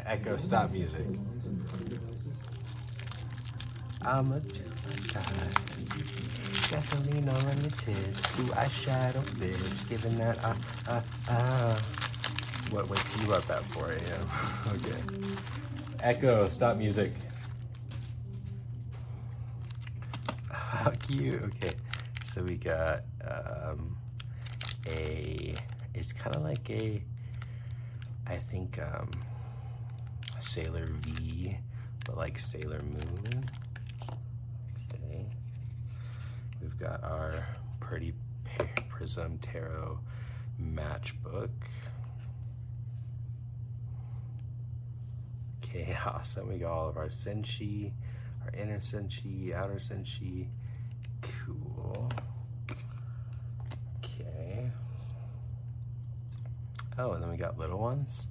Echo, stop music. I'm a do my guys. Gasoline unlimited. Ooh, eyeshadow bitch. Giving that What wakes you up at 4 a.m.? Okay. Echo, stop music. How cute. Okay. So we got it's kind of like I think Sailor V, but like Sailor Moon. Okay. We've got our Pretty Prism Tarot matchbook. Okay, awesome. We got all of our senshi, our inner senshi, outer senshi. Cool. Okay. Oh, and then we got little ones.